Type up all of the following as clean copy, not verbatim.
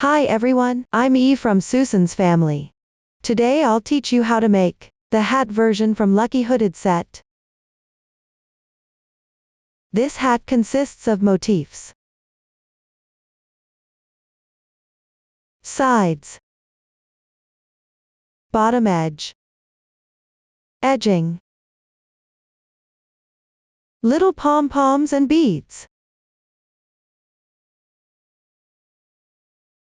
Hi everyone, I'm Eve from Susan's family. Today I'll teach you how to make the hat version from Lucky Hooded set. This hat consists of motifs, sides, bottom edge, edging, little pom-poms and beads.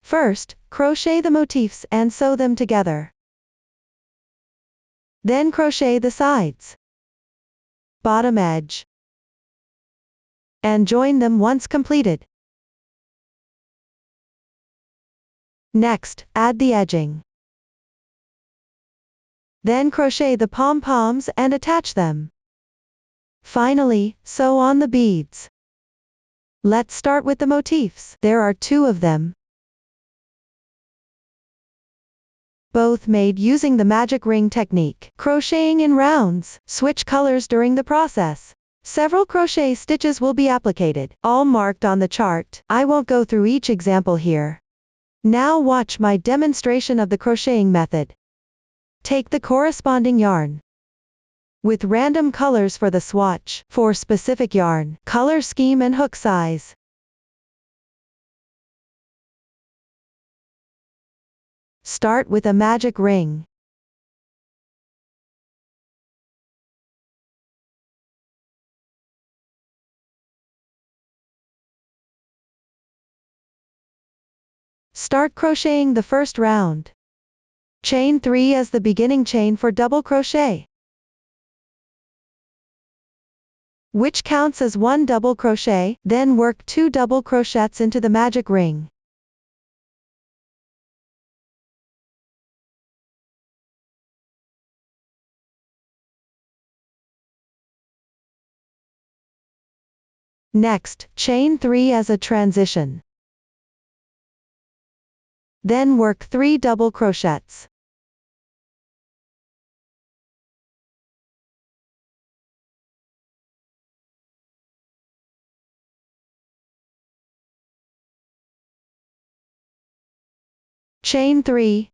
First, crochet the motifs and sew them together. Then crochet the sides, bottom edge, and join them once completed. Next, add the edging. Then crochet the pom-poms and attach them. Finally, sew on the beads. Let's start with the motifs. There are 2 of them, both made using the magic ring technique. Crocheting in rounds. Switch colors during the process. Several crochet stitches will be applied, all marked on the chart. I won't go through each example here. Now watch my demonstration of the crocheting method. Take the corresponding yarn with random colors for the swatch, for specific yarn, color scheme and hook size. Start with a magic ring. Start crocheting the first round. Chain 3 as the beginning chain for double crochet, which counts as 1 double crochet, then work 2 double crochets into the magic ring. Next, chain 3 as a transition. Then work 3 double crochets. Chain 3.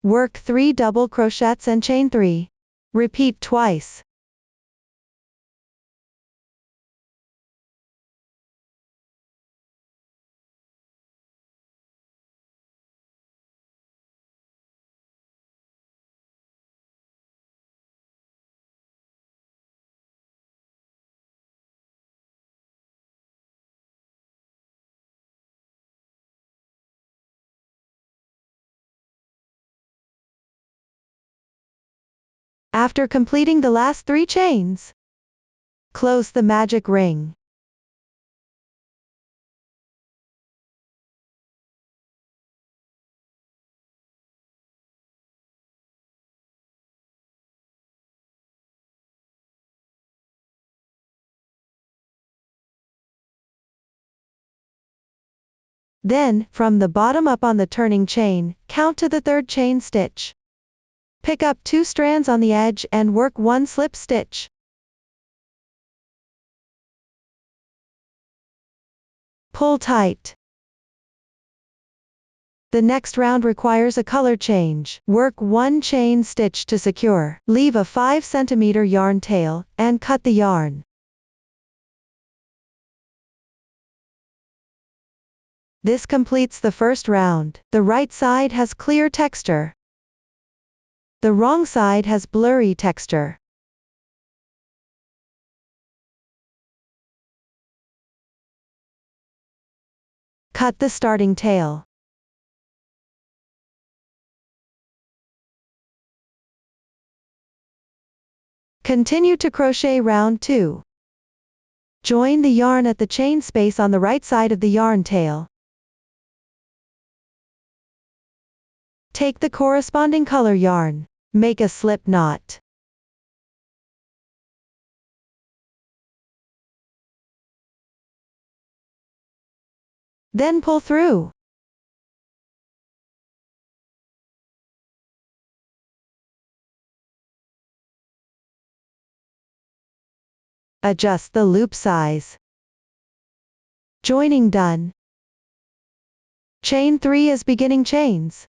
Work 3 double crochets and chain 3. Repeat twice. After completing the last 3 chains, close the magic ring. Then, from the bottom up on the turning chain, count to the 3rd chain stitch. Pick up 2 strands on the edge and work 1 slip stitch. Pull tight. The next round requires a color change. Work 1 chain stitch to secure. Leave a 5 cm yarn tail, and cut the yarn. This completes the first round. The right side has clear texture. The wrong side has blurry texture. Cut the starting tail. Continue to crochet round 2. Join the yarn at the chain space on the right side of the yarn tail. Take the corresponding color yarn. Make a slip knot. Then pull through. Adjust the loop size. Joining done. Chain 3 as beginning chains.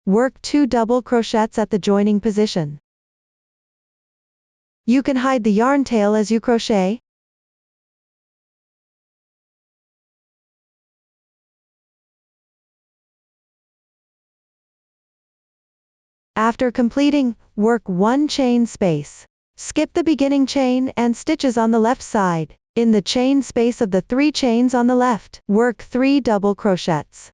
Work 2 double crochets at the joining position. You can hide the yarn tail as you crochet. After completing, work 1 chain space. Skip the beginning chain and stitches on the left side. In the chain space of the 3 chains on the left, work 3 double crochets.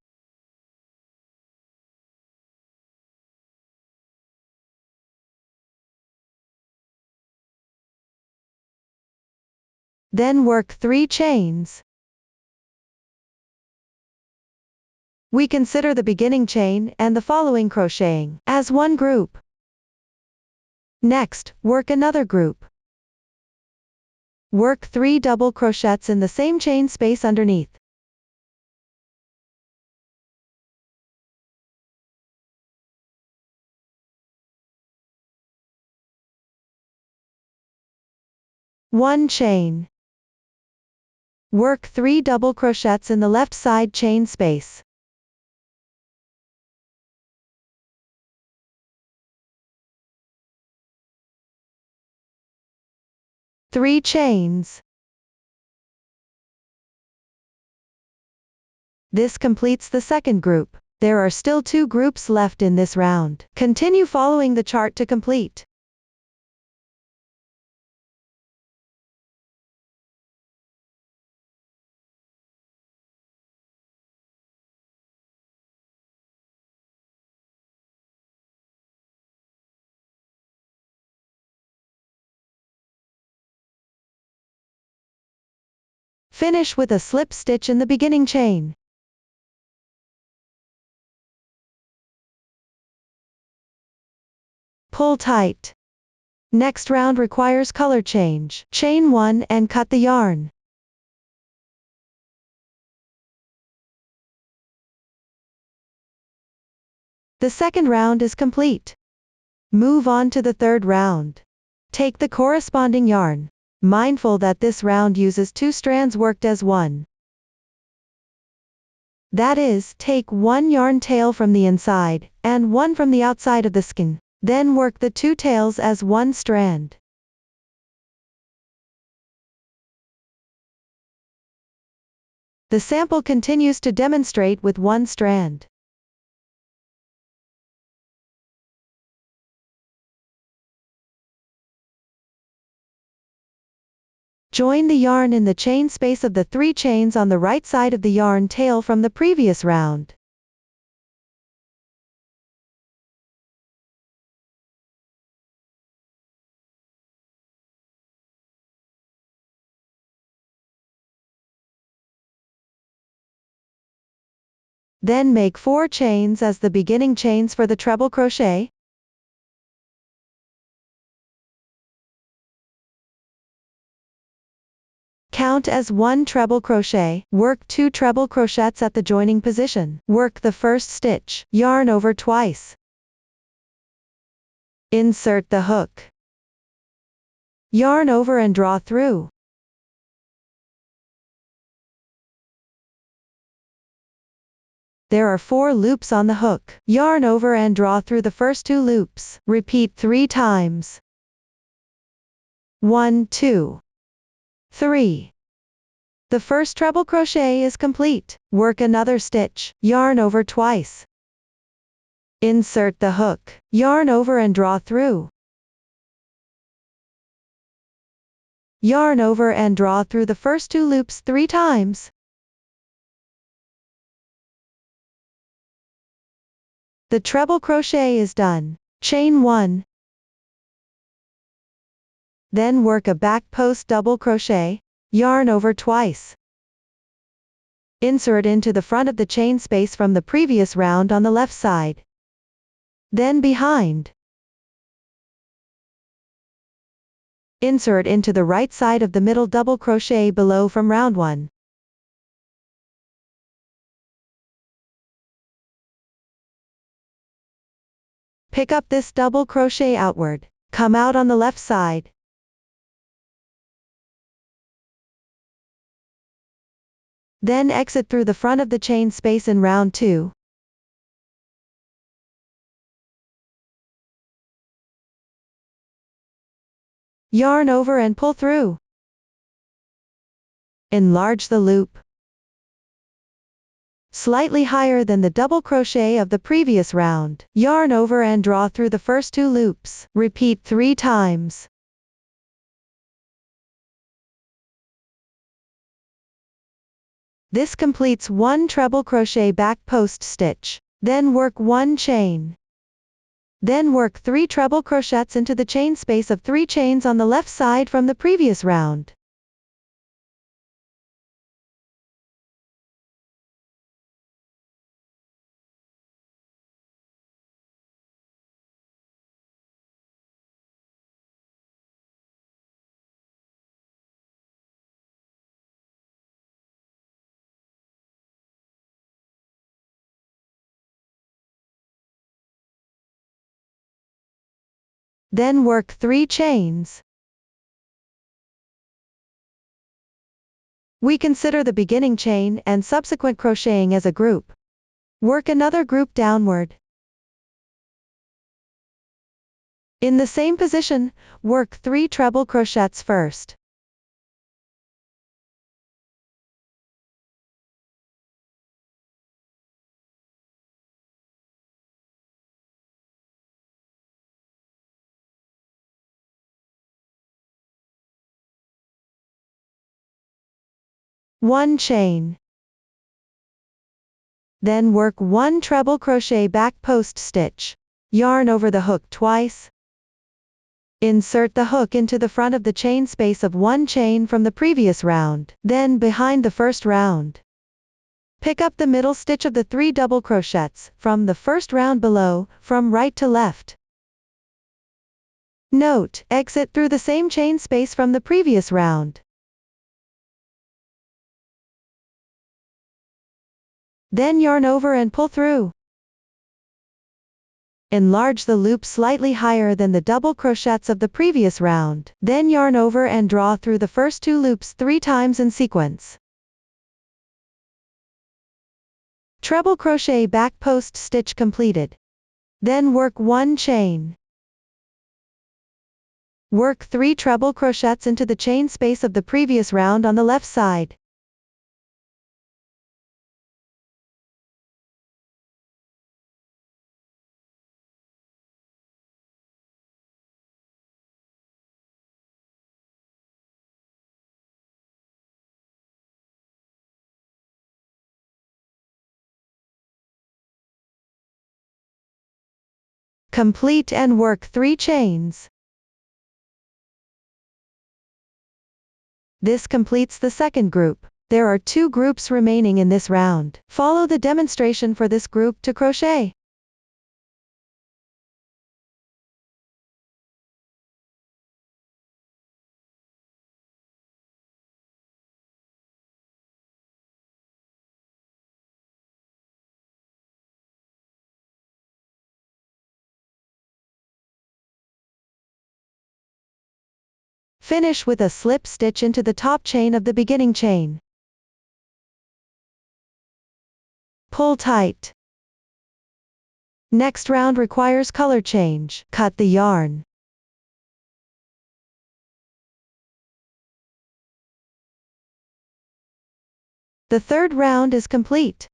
Then work 3 chains. We consider the beginning chain and the following crocheting as one group. Next, work another group. Work 3 double crochets in the same chain space underneath. One chain. Work 3 double crochets in the left side chain space. Three chains. This completes the second group. There are still 2 groups left in this round. Continue following the chart to complete. Finish with a slip stitch in the beginning chain. Pull tight. Next round requires color change. Chain 1 and cut the yarn. The second round is complete. Move on to the third round. Take the corresponding yarn. Mindful that this round uses 2 strands worked as one. That is, take 1 yarn tail from the inside, and 1 from the outside of the skein. Then work the 2 tails as 1 strand. The sample continues to demonstrate with 1 strand. Join the yarn in the chain space of the 3 chains on the right side of the yarn tail from the previous round. Then make 4 chains as the beginning chains for the treble crochet. Count as 1 treble crochet. Work 2 treble crochets at the joining position. Work the first stitch. Yarn over twice. Insert the hook. Yarn over and draw through. There are 4 loops on the hook. Yarn over and draw through the first 2 loops. Repeat 3 times. 1, 2, 3. The first treble crochet is complete. Work another stitch. Yarn over twice. Insert the hook. Yarn over and draw through. Yarn over and draw through the first 2 loops 3 times. The treble crochet is done. Chain 1. Then work a back post double crochet. Yarn over twice. Insert into the front of the chain space from the previous round on the left side. Then behind. Insert into the right side of the middle double crochet below from round 1. Pick up this double crochet outward. Come out on the left side. Then exit through the front of the chain space in round 2. Yarn over and pull through. Enlarge the loop slightly higher than the double crochet of the previous round. Yarn over and draw through the first 2 loops. Repeat 3 times. This completes 1 treble crochet back post stitch. Then work 1 chain. Then work 3 treble crochets into the chain space of 3 chains on the left side from the previous round. Then work 3 chains. We consider the beginning chain and subsequent crocheting as a group. Work another group downward. In the same position, work 3 treble crochets first. One chain. Then work 1 treble crochet back post stitch. Yarn over the hook twice. Insert the hook into the front of the chain space of 1 chain from the previous round, then behind the first round. Pick up the middle stitch of the 3 double crochets from the first round below, from right to left. Note, exit through the same chain space from the previous round. Then yarn over and pull through. Enlarge the loop slightly higher than the double crochets of the previous round. Then yarn over and draw through the first 2 loops 3 times in sequence. Treble crochet back post stitch completed. Then work 1 chain. Work 3 treble crochets into the chain space of the previous round on the left side. Complete and work 3 chains. This completes the second group. There are 2 groups remaining in this round. Follow the demonstration for this group to crochet. Finish with a slip stitch into the top chain of the beginning chain. Pull tight. Next round requires color change. Cut the yarn. The third round is complete.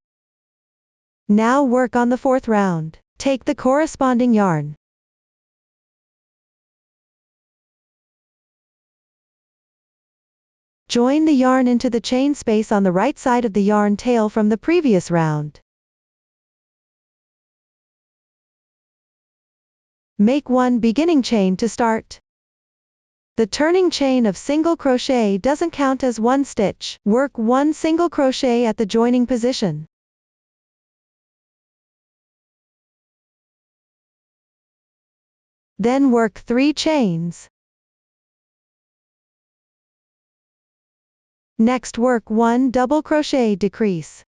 Now work on the fourth round. Take the corresponding yarn. Join the yarn into the chain space on the right side of the yarn tail from the previous round. Make 1 beginning chain to start. The turning chain of single crochet doesn't count as 1 stitch. Work 1 single crochet at the joining position. Then work 3 chains. Next work 1 double crochet decrease.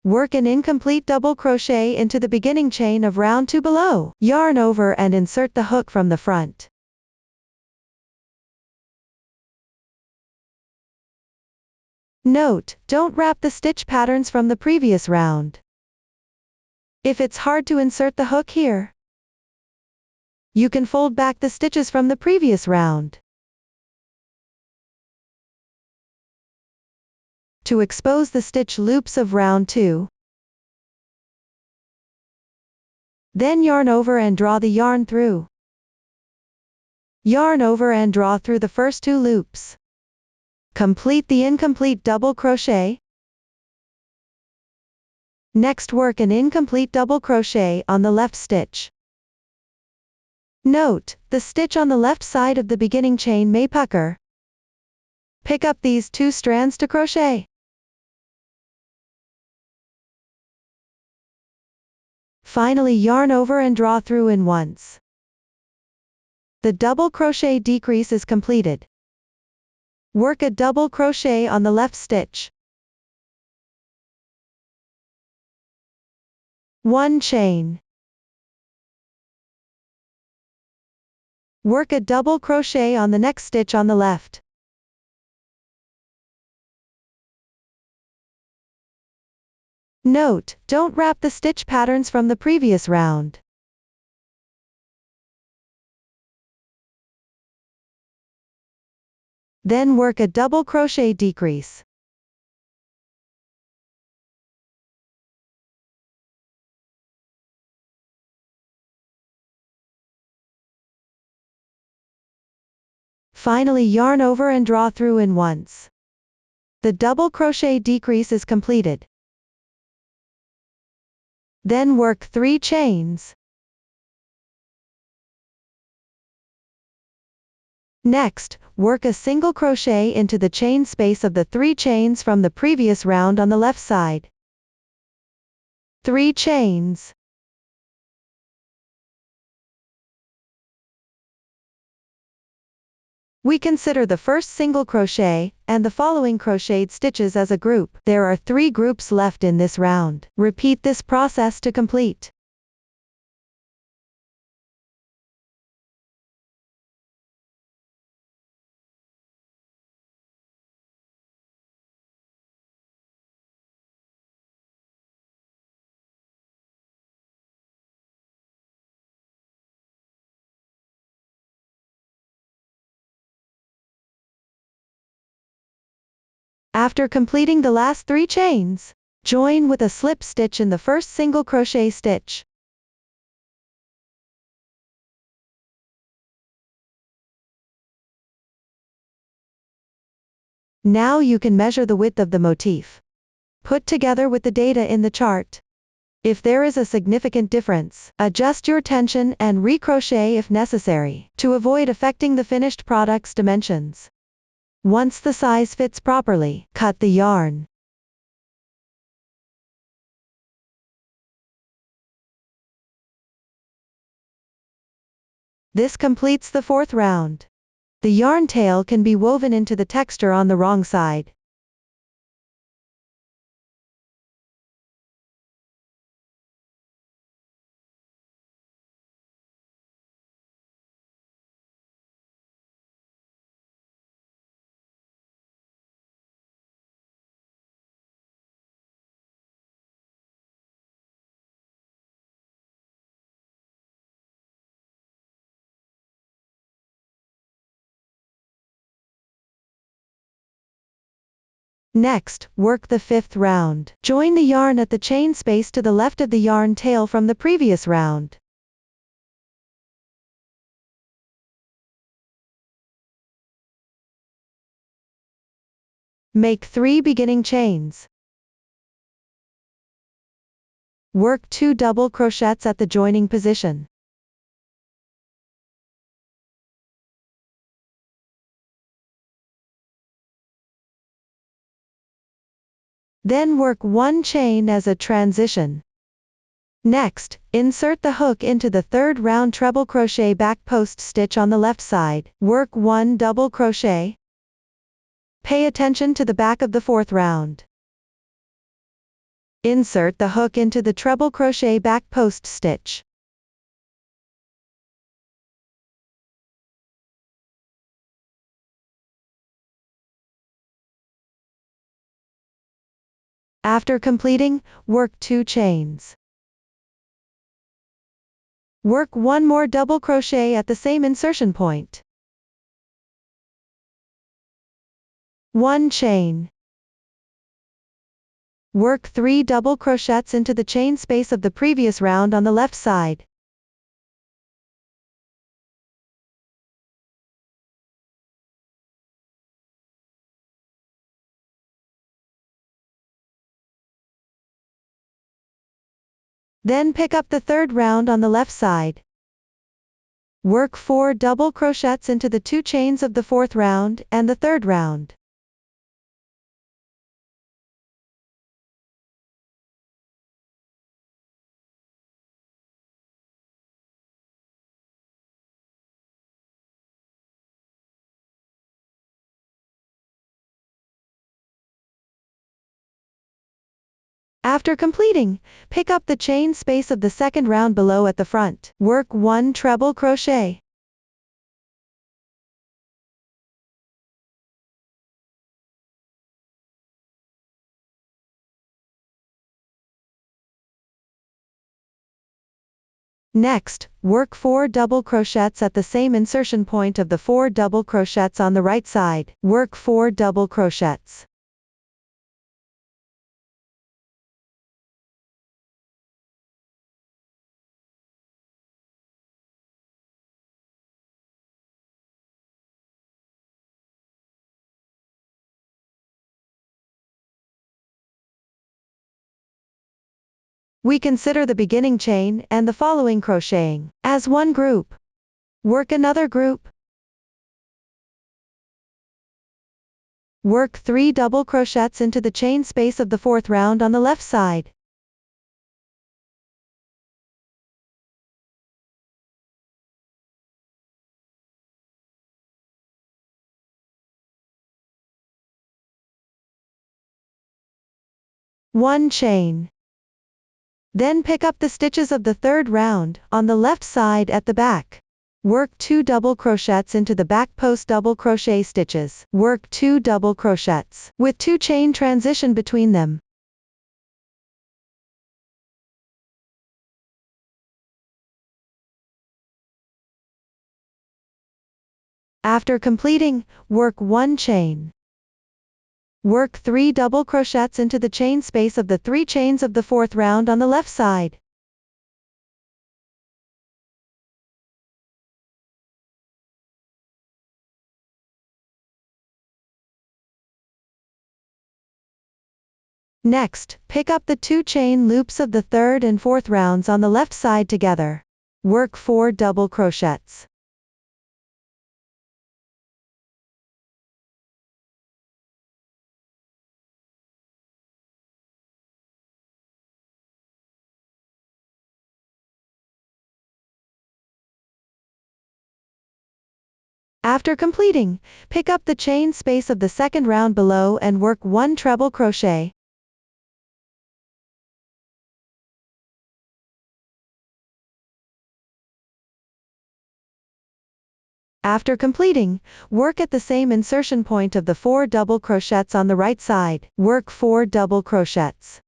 Work an incomplete double crochet into the beginning chain of round 2 below. Yarn over and insert the hook from the front. Note, don't wrap the stitch patterns from the previous round. If it's hard to insert the hook here, you can fold back the stitches from the previous round. To expose the stitch loops of round 2, then yarn over and draw the yarn through. Yarn over and draw through the first 2 loops. Complete the incomplete double crochet. Next, work an incomplete double crochet on the left stitch. Note, the stitch on the left side of the beginning chain may pucker. Pick up these 2 strands to crochet. Finally, yarn over and draw through in once. The double crochet decrease is completed. Work a double crochet on the left stitch. 1 chain. Work a double crochet on the next stitch on the left. Note, don't wrap the stitch patterns from the previous round. Then work a double crochet decrease. Finally, yarn over and draw through in once. The double crochet decrease is completed. Then work 3 chains. Next, work a single crochet into the chain space of the 3 chains from the previous round on the left side. 3 chains. We consider the first single crochet, and the following crocheted stitches as a group. There are 3 groups left in this round. Repeat this process to complete. After completing the last 3 chains, join with a slip stitch in the first single crochet stitch. Now you can measure the width of the motif. Put together with the data in the chart. If there is a significant difference, adjust your tension and recrochet if necessary, to avoid affecting the finished product's dimensions. Once the size fits properly, cut the yarn. This completes the 4th round. The yarn tail can be woven into the texture on the wrong side. Next, work the 5th round. Join the yarn at the chain space to the left of the yarn tail from the previous round. Make 3 beginning chains. Work 2 double crochets at the joining position. Then work 1 chain as a transition. Next, insert the hook into the 3rd round treble crochet back post stitch on the left side. Work 1 double crochet. Pay attention to the back of the 4th round. Insert the hook into the treble crochet back post stitch. After completing, work 2 chains. Work 1 more double crochet at the same insertion point. 1 chain. Work 3 double crochets into the chain space of the previous round on the left side. Then pick up the third round on the left side. Work 4 double crochets into the 2 chains of the fourth round and the third round. After completing, pick up the chain space of the second round below at the front. Work 1 treble crochet. Next, work 4 double crochets at the same insertion point of the 4 double crochets on the right side. Work 4 double crochets. We consider the beginning chain and the following crocheting as one group. Work another group. Work 3 double crochets into the chain space of the fourth round on the left side. One chain. Then pick up the stitches of the third round on the left side at the back. Work 2 double crochets into the back post double crochet stitches. Work 2 double crochets with 2 chain transition between them. After completing, work 1 chain. Work 3 double crochets into the chain space of the 3 chains of the fourth round on the left side. Next, pick up the 2 chain loops of the third and fourth rounds on the left side together. Work 4 double crochets. After completing, pick up the chain space of the second round below and work 1 treble crochet. After completing, work at the same insertion point of the 4 double crochets on the right side. Work 4 double crochets.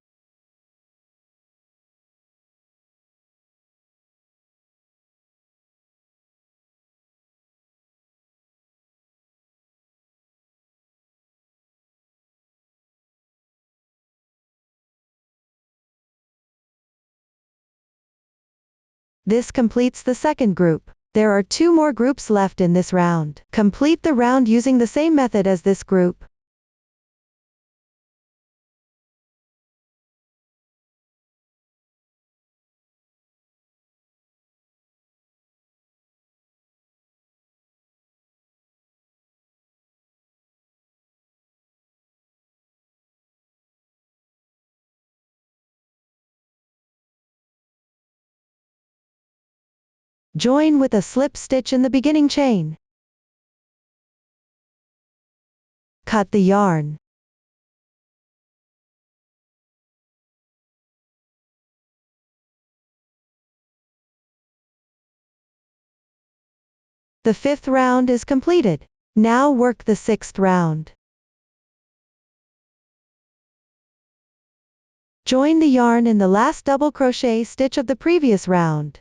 This completes the second group. There are 2 more groups left in this round. Complete the round using the same method as this group. Join with a slip stitch in the beginning chain. Cut the yarn. The 5th round is completed. Now work the 6th round. Join the yarn in the last double crochet stitch of the previous round.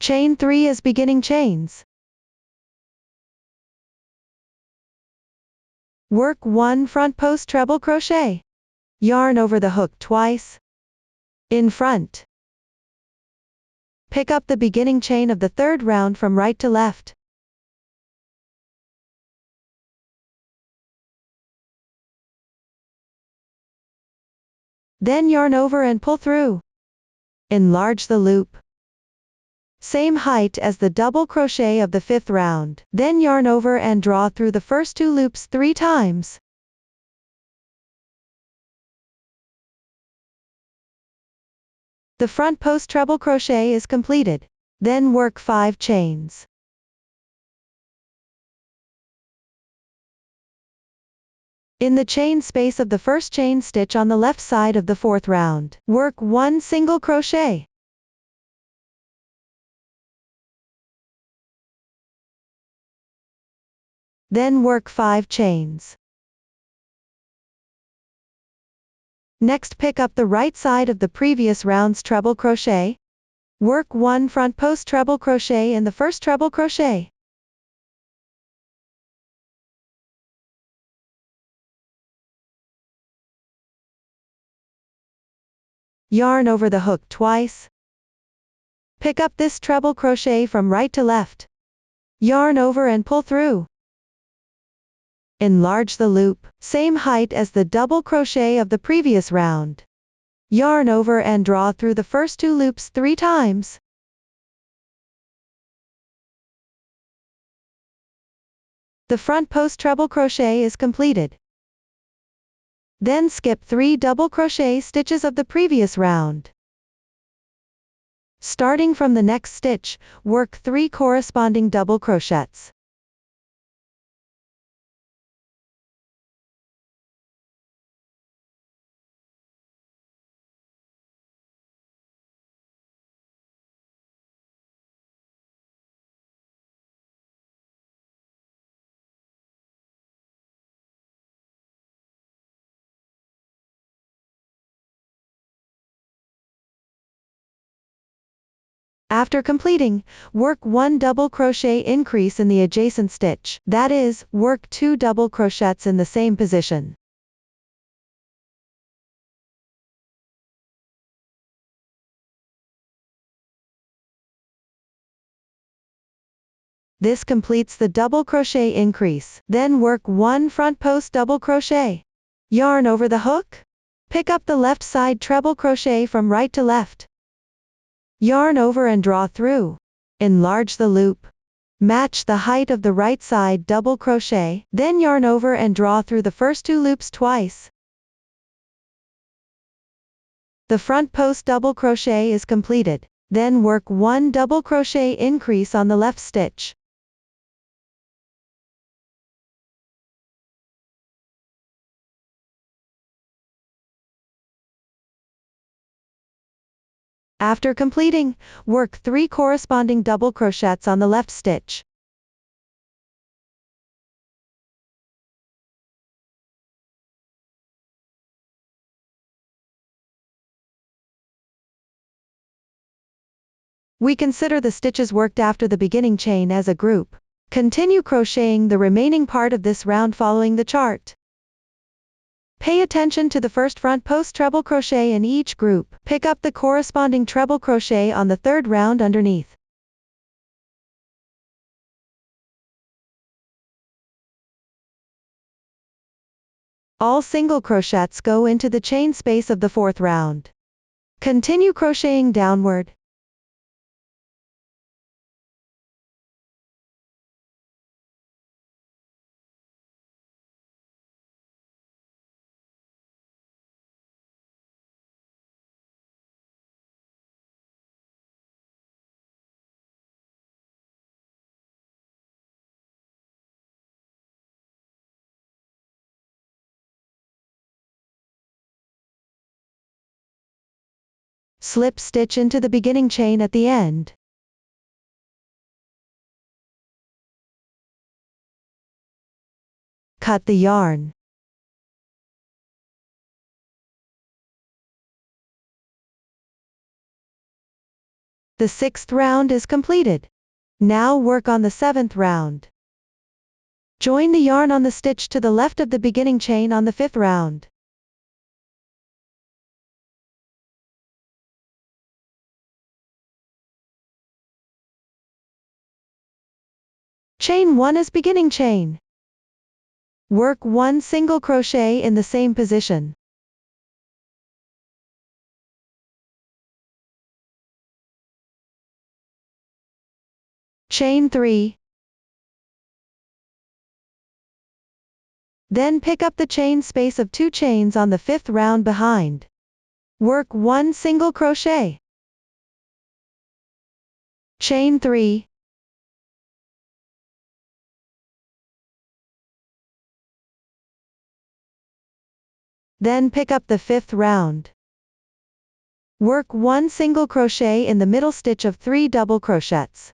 Chain 3 as beginning chains. Work 1 front post treble crochet. Yarn over the hook twice. In front. Pick up the beginning chain of the 3rd round from right to left. Then yarn over and pull through. Enlarge the loop. Same height as the double crochet of the 5th round. Then yarn over and draw through the first 2 loops 3 times. The front post treble crochet is completed. Then work 5 chains. In the chain space of the first chain stitch on the left side of the 4th round, work 1 single crochet. Then work 5 chains. Next pick up the right side of the previous round's treble crochet. Work 1 front post treble crochet in the first treble crochet. Yarn over the hook twice. Pick up this treble crochet from right to left. Yarn over and pull through. Enlarge the loop, same height as the double crochet of the previous round. Yarn over and draw through the first 2 loops 3 times. The front post treble crochet is completed. Then skip 3 double crochet stitches of the previous round. Starting from the next stitch, work 3 corresponding double crochets. After completing, work 1 double crochet increase in the adjacent stitch, that is, work 2 double crochets in the same position. This completes the double crochet increase. Then work 1 front post double crochet. Yarn over the hook. Pick up the left side treble crochet from right to left. Yarn over and draw through. Enlarge the loop. Match the height of the right side double crochet, then yarn over and draw through the first 2 loops twice. The front post double crochet is completed. Then work 1 double crochet increase on the left stitch. After completing, work 3 corresponding double crochets on the left stitch. We consider the stitches worked after the beginning chain as a group. Continue crocheting the remaining part of this round following the chart. Pay attention to the first front post treble crochet in each group. Pick up the corresponding treble crochet on the 3rd round underneath. All single crochets go into the chain space of the 4th round. Continue crocheting downward. Slip stitch into the beginning chain at the end. Cut the yarn. The 6th round is completed. Now work on the 7th round. Join the yarn on the stitch to the left of the beginning chain on the 5th round. Chain 1 as beginning chain. Work 1 single crochet in the same position. Chain 3. Then pick up the chain space of 2 chains on the 5th round behind. Work 1 single crochet. Chain 3. Then pick up the 5th round. Work 1 single crochet in the middle stitch of 3 double crochets.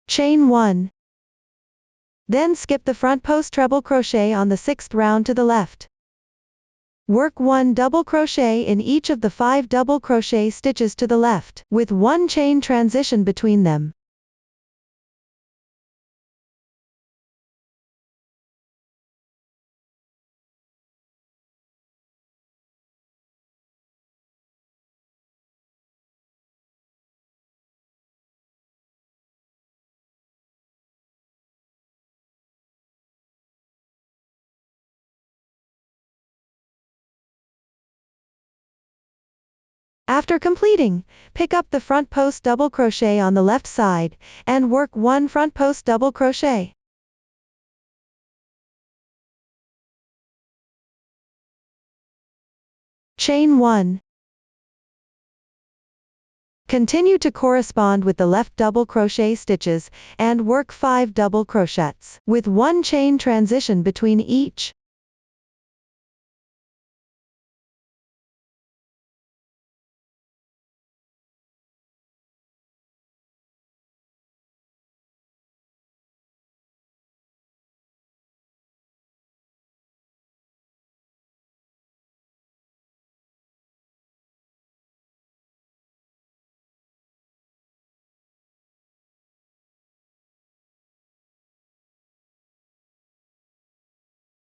Chain 1. Then skip the front post treble crochet on the 6th round to the left. Work 1 double crochet in each of the 5 double crochet stitches to the left, with 1 chain transition between them. After completing, pick up the front post double crochet on the left side, and work 1 front post double crochet. Chain 1. Continue to correspond with the left double crochet stitches, and work 5 double crochets, with 1 chain transition between each.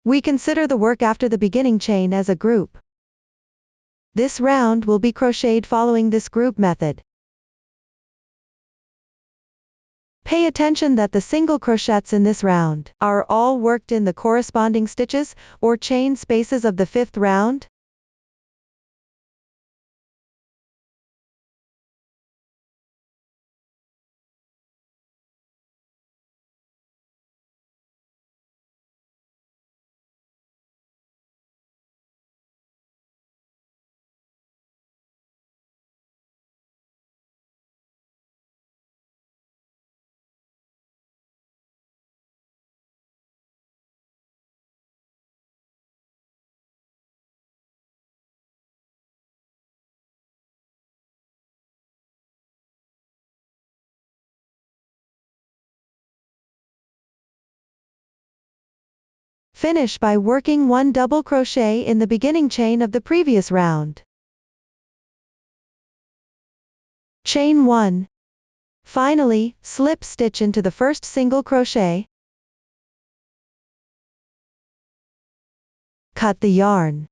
We consider the work after the beginning chain as a group. This round will be crocheted following this group method. Pay attention that the single crochets in this round are all worked in the corresponding stitches or chain spaces of the 5th round. Finish by working 1 double crochet in the beginning chain of the previous round. Chain 1. Finally, slip stitch into the first single crochet. Cut the yarn.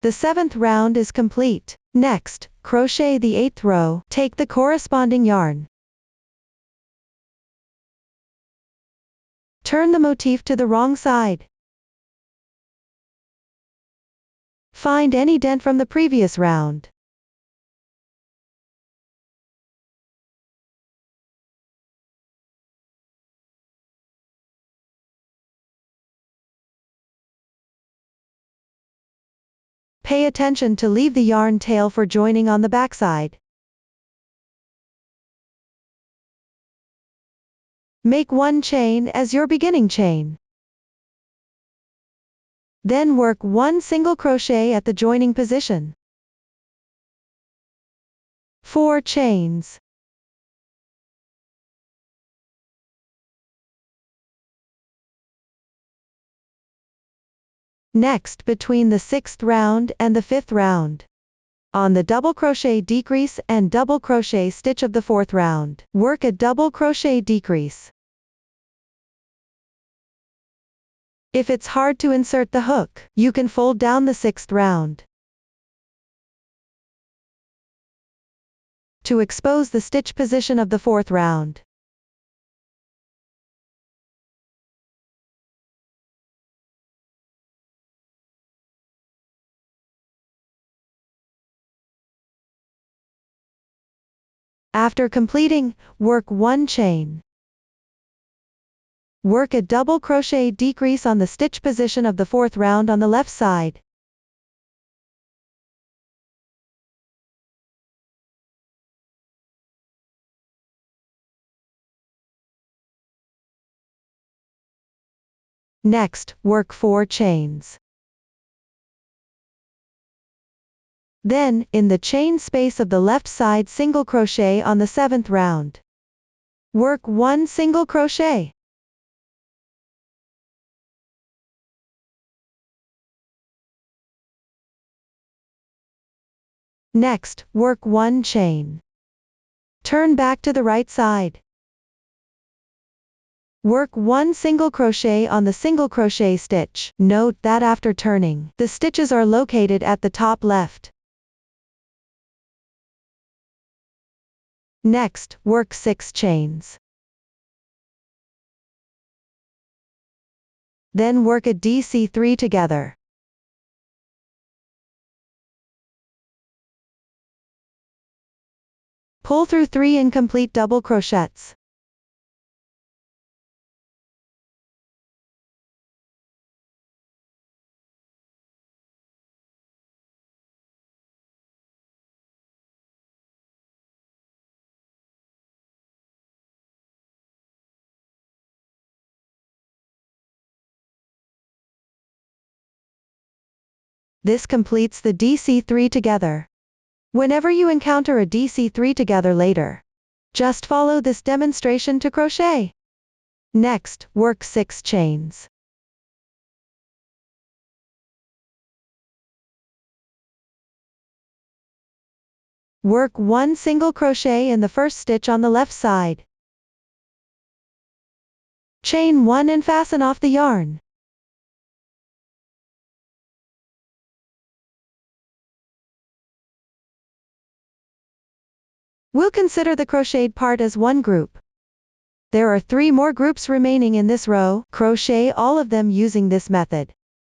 The 7th round is complete. Next, crochet the 8th row. Take the corresponding yarn. Turn the motif to the wrong side. Find any dent from the previous round. Pay attention to leave the yarn tail for joining on the backside. Make 1 chain as your beginning chain. Then work 1 single crochet at the joining position. 4 chains. Next, between the 6th round and the 5th round, on the double crochet decrease and double crochet stitch of the 4th round, work a double crochet decrease. If it's hard to insert the hook, you can fold down the 6th round to expose the stitch position of the 4th round. After completing, work 1 chain. Work a double crochet decrease on the stitch position of the 4th round on the left side. Next, work 4 chains. Then, in the chain space of the left side, single crochet on the 7th round. Work 1 single crochet. Next, work 1 chain. Turn back to the right side. Work 1 single crochet on the single crochet stitch. Note that after turning, the stitches are located at the top left. Next, work 6 chains. Then work a DC3 together. Pull through 3 incomplete double crochets. This completes the DC3 together. Whenever you encounter a DC3 together later, just follow this demonstration to crochet. Next, work 6 chains. Work 1 single crochet in the first stitch on the left side. Chain 1 and fasten off the yarn. We'll consider the crocheted part as one group. There are 3 more groups remaining in this row. Crochet all of them using this method.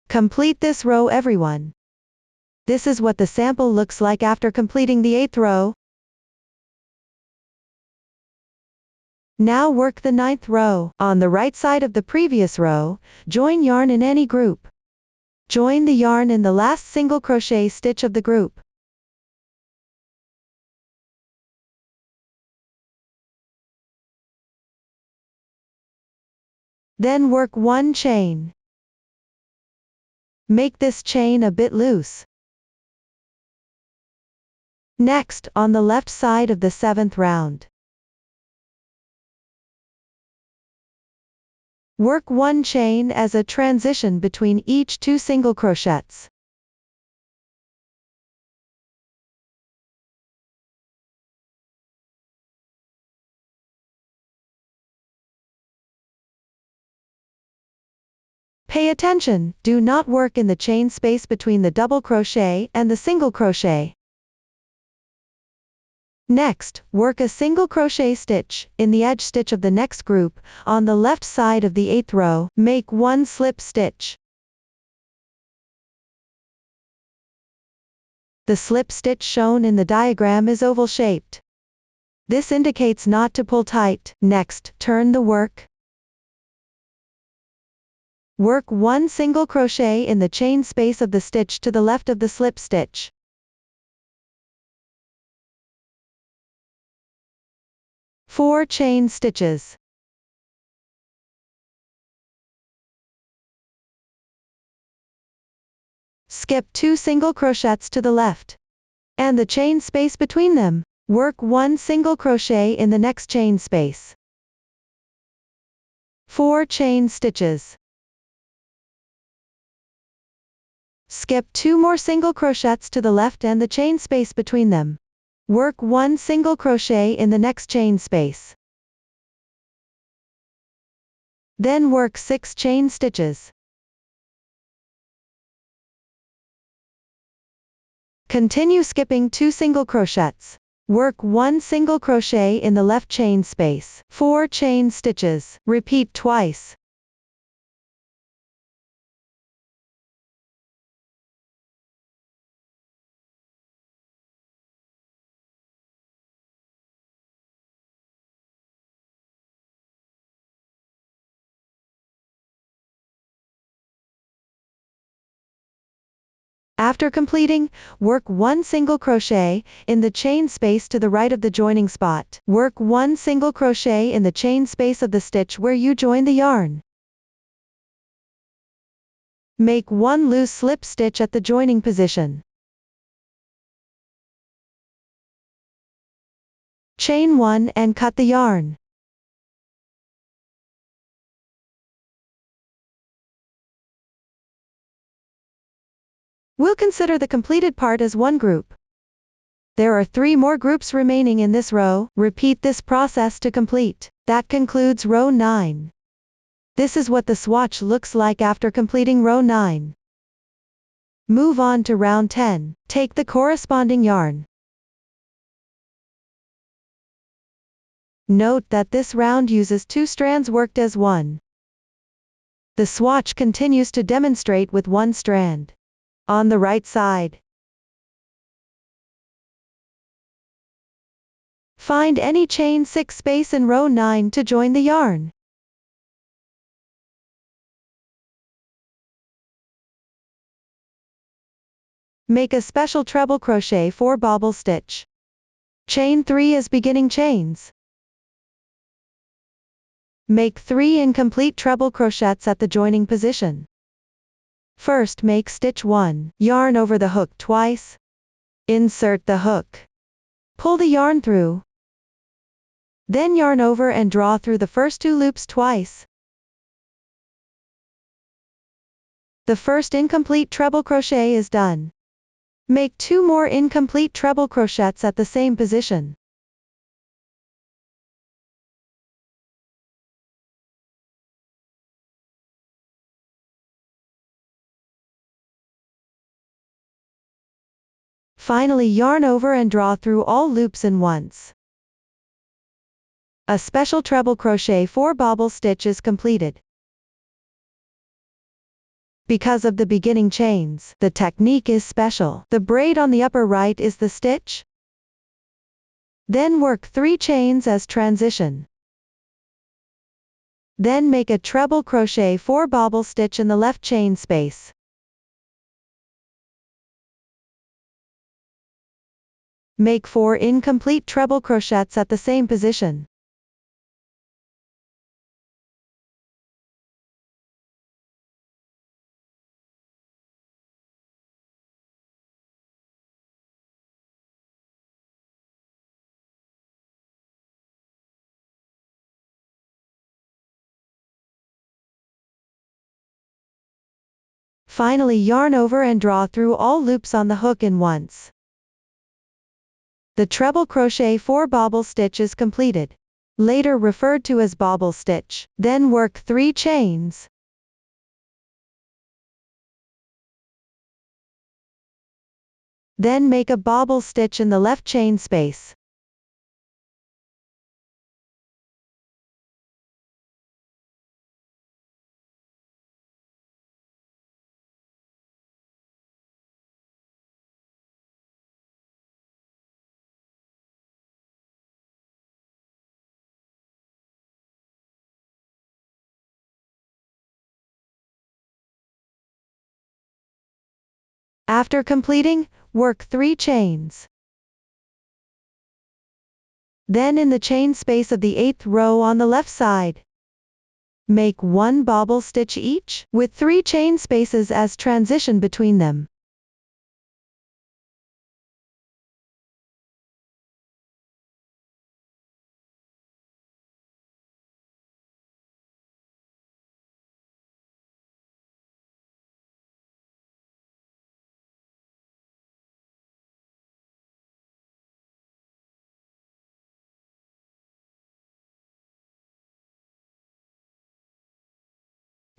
Complete this row, everyone. This is what the sample looks like after completing the 8th row. Now work the 9th row. On the right side of the previous row, join yarn in any group. Join the yarn in the last single crochet stitch of the group. Then work 1 chain. Make this chain a bit loose. Next, on the left side of the 7th round, work 1 chain as a transition between each 2 single crochets. Pay attention, do not work in the chain space between the double crochet and the single crochet. Next, work a single crochet stitch in the edge stitch of the next group. On the left side of the 8th row, make 1 slip stitch. The slip stitch shown in the diagram is oval shaped. This indicates not to pull tight. Next, turn the work. Work 1 single crochet in the chain space of the stitch to the left of the slip stitch. Four chain stitches. Skip 2 single crochets to the left and the chain space between them. Work 1 single crochet in the next chain space. 4 chain stitches. Skip 2 more single crochets to the left and the chain space between them. Work 1 single crochet in the next chain space. Then work 6 chain stitches. Continue skipping 2 single crochets. Work 1 single crochet in the left chain space. 4 chain stitches. Repeat twice. After completing, work 1 single crochet in the chain space to the right of the joining spot. Work 1 single crochet in the chain space of the stitch where you join the yarn. Make 1 loose slip stitch at the joining position. Chain 1 and cut the yarn. We'll consider the completed part as one group. There are 3 more groups remaining in this row. Repeat this process to complete. That concludes row 9. This is what the swatch looks like after completing row 9. Move on to round 10. Take the corresponding yarn. Note that this round uses 2 strands worked as one. The swatch continues to demonstrate with 1 strand. On the right side, find any chain 6 space in row 9 to join the yarn. Make a special treble crochet 4 bobble stitch. Chain 3 as beginning chains. Make 3 incomplete treble crochets at the joining position. First make stitch 1, yarn over the hook twice. Insert the hook. Pull the yarn through. Then yarn over and draw through the first 2 loops twice. The first incomplete treble crochet is done. Make 2 more incomplete treble crochets at the same position. Finally yarn over and draw through all loops in once. A special treble crochet 4 bobble stitch is completed. Because of the beginning chains, the technique is special. The braid on the upper right is the stitch. Then work 3 chains as transition. Then make a treble crochet 4 bobble stitch in the left chain space. Make 4 incomplete treble crochets at the same position. Finally yarn over and draw through all loops on the hook in once. The treble crochet 4 bobble stitch is completed. Later referred to as bobble stitch. Then work 3 chains. Then make a bobble stitch in the left chain space. After completing, work 3 chains. Then in the chain space of the 8th row on the left side, make 1 bobble stitch each, with 3 chain spaces as transition between them.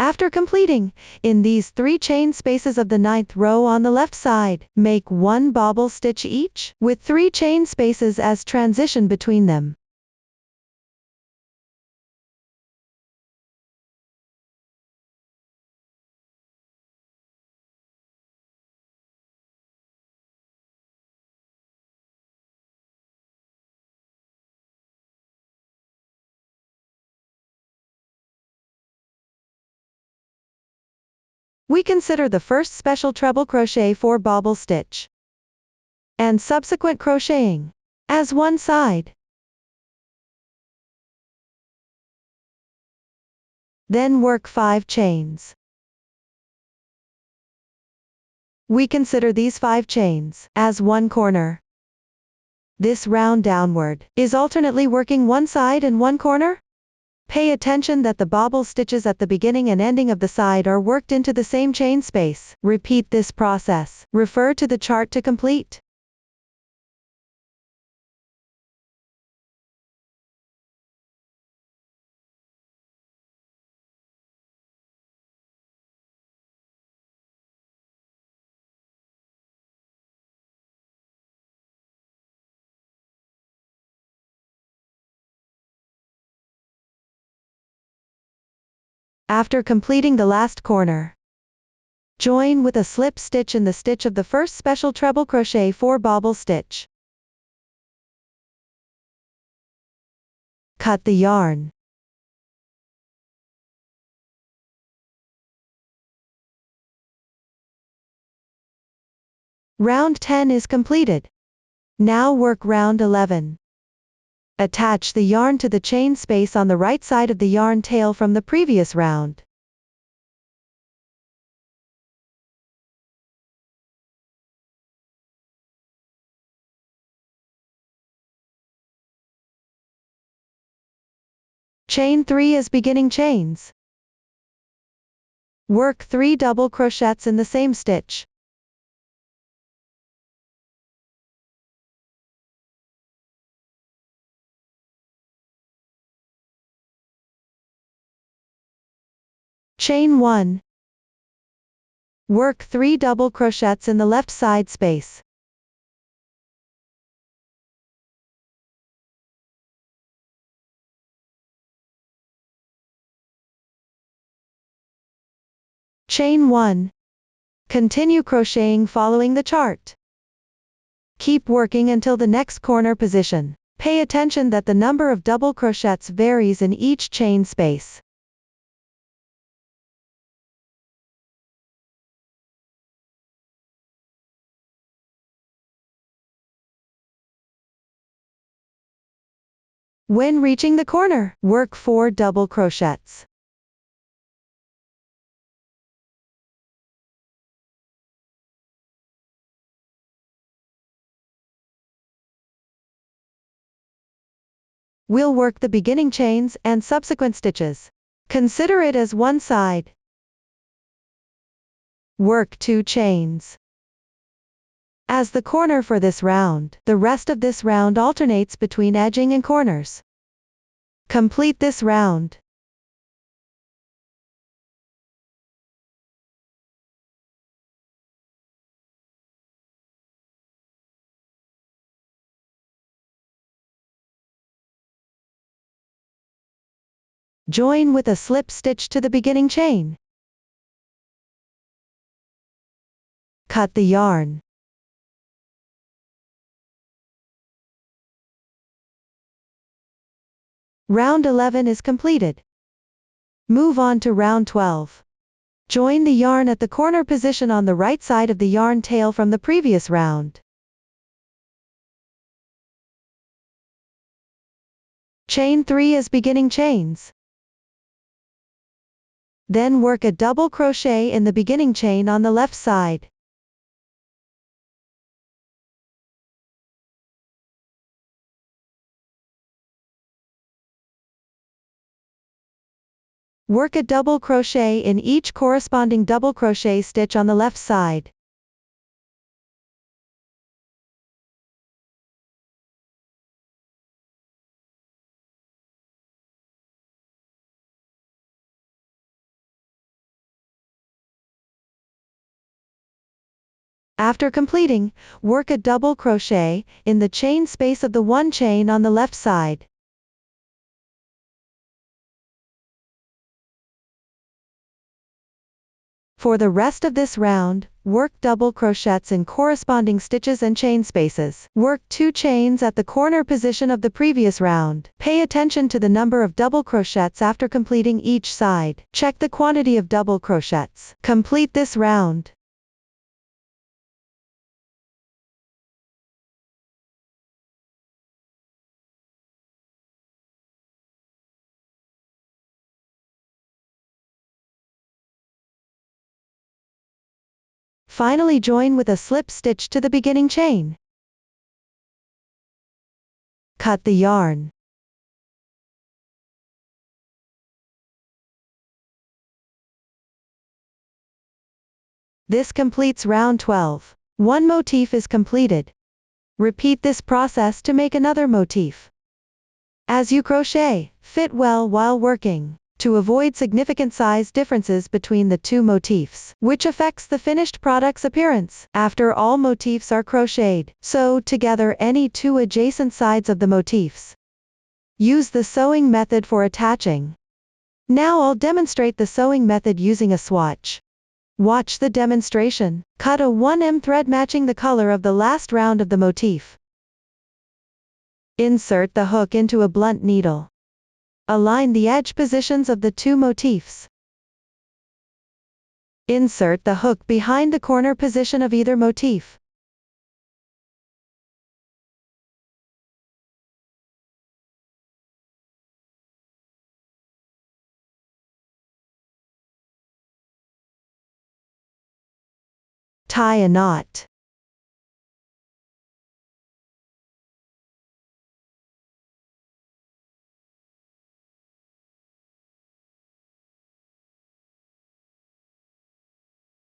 After completing, in these 3 chain spaces of the 9th row on the left side, make 1 bobble stitch each, with 3 chain spaces as transition between them. We consider the first special treble crochet 4 bobble stitch and subsequent crocheting as one side. Then work 5 chains. We consider these 5 chains as one corner. This round downward is alternately working one side and one corner. Pay attention that the bobble stitches at the beginning and ending of the side are worked into the same chain space. Repeat this process. Refer to the chart to complete. After completing the last corner, join with a slip stitch in the stitch of the first special treble crochet 4 bobble stitch. Cut the yarn. Round 10 is completed. Now work round 11. Attach the yarn to the chain space on the right side of the yarn tail from the previous round. Chain 3 as beginning chains. Work 3 double crochets in the same stitch. Chain 1. Work 3 double crochets in the left side space. Chain 1. Continue crocheting following the chart. Keep working until the next corner position. Pay attention that the number of double crochets varies in each chain space. When reaching the corner, work 4 double crochets. We'll work the beginning chains and subsequent stitches. Consider it as one side. Work 2 chains as the corner for this round. The rest of this round alternates between edging and corners. Complete this round. Join with a slip stitch to the beginning chain. Cut the yarn. Round 11 is completed. Move on to round 12. Join the yarn at the corner position on the right side of the yarn tail from the previous round. Chain 3 as beginning chains. Then work a double crochet in the beginning chain on the left side. Work a double crochet in each corresponding double crochet stitch on the left side. After completing, work a double crochet in the chain space of the one chain on the left side. For the rest of this round, work double crochets in corresponding stitches and chain spaces. Work 2 chains at the corner position of the previous round. Pay attention to the number of double crochets after completing each side. Check the quantity of double crochets. Complete this round. Finally join with a slip stitch to the beginning chain. Cut the yarn. This completes round 12. One motif is completed. Repeat this process to make another motif. As you crochet, fit well while working, to avoid significant size differences between the two motifs, which affects the finished product's appearance. After all motifs are crocheted, sew together any 2 adjacent sides of the motifs. Use the sewing method for attaching. Now I'll demonstrate the sewing method using a swatch. Watch the demonstration. Cut a 1mm thread matching the color of the last round of the motif. Insert the hook into a blunt needle. Align the edge positions of the 2 motifs. Insert the hook behind the corner position of either motif. Tie a knot.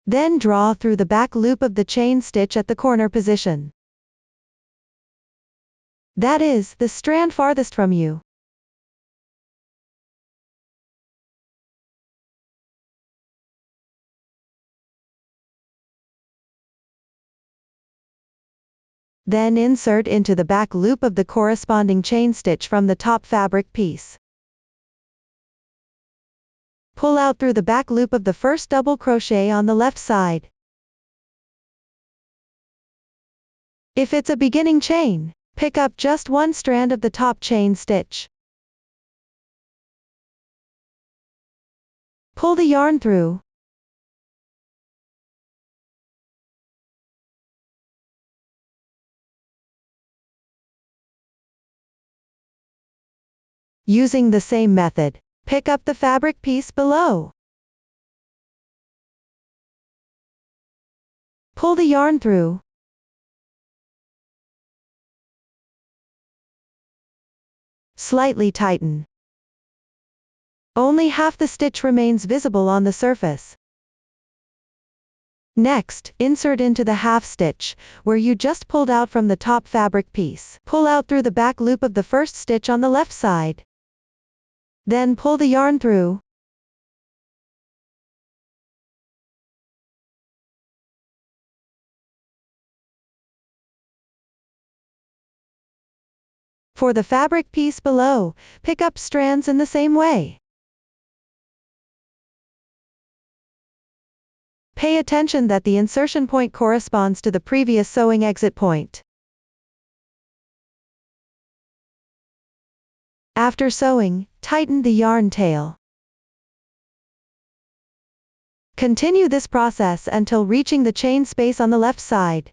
Then draw through the back loop of the chain stitch at the corner position. That is, the strand farthest from you. Then insert into the back loop of the corresponding chain stitch from the top fabric piece. Pull out through the back loop of the first double crochet on the left side. If it's a beginning chain, pick up just one strand of the top chain stitch. Pull the yarn through. Using the same method, pick up the fabric piece below. Pull the yarn through. Slightly tighten. Only half the stitch remains visible on the surface. Next, insert into the half stitch, where you just pulled out from the top fabric piece. Pull out through the back loop of the first stitch on the left side. Then pull the yarn through. For the fabric piece below, pick up strands in the same way. Pay attention that the insertion point corresponds to the previous sewing exit point. After sewing, tighten the yarn tail. Continue this process until reaching the chain space on the left side.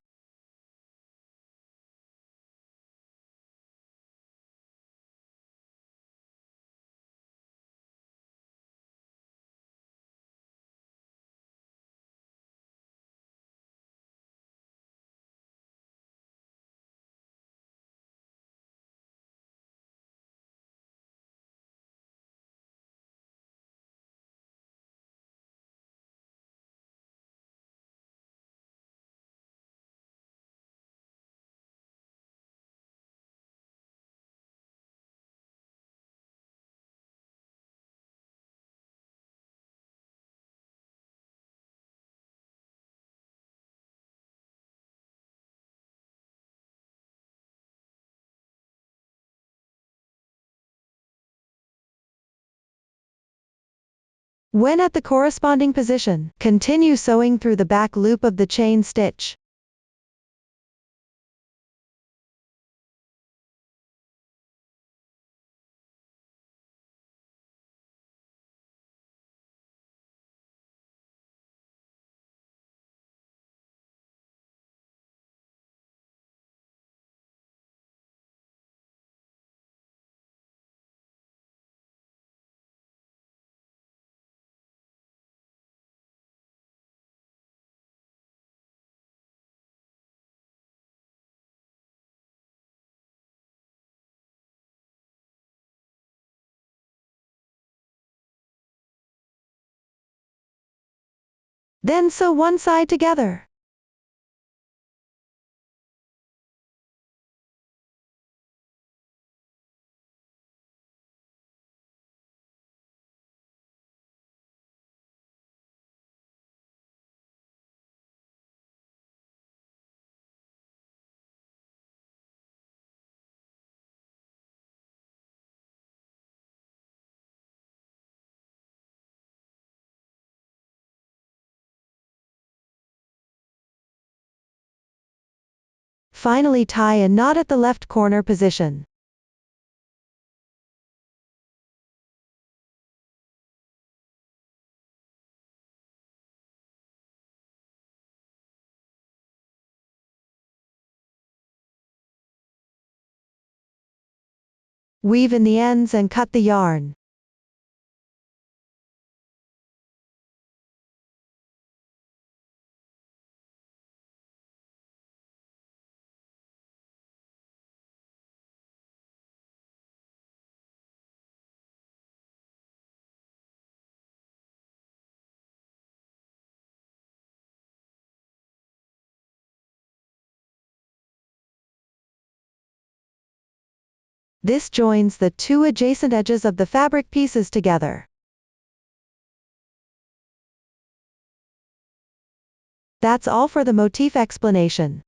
When at the corresponding position, continue sewing through the back loop of the chain stitch. Then sew one side together. Finally, tie a knot at the left corner position. Weave in the ends and cut the yarn. This joins the two adjacent edges of the fabric pieces together. That's all for the motif explanation.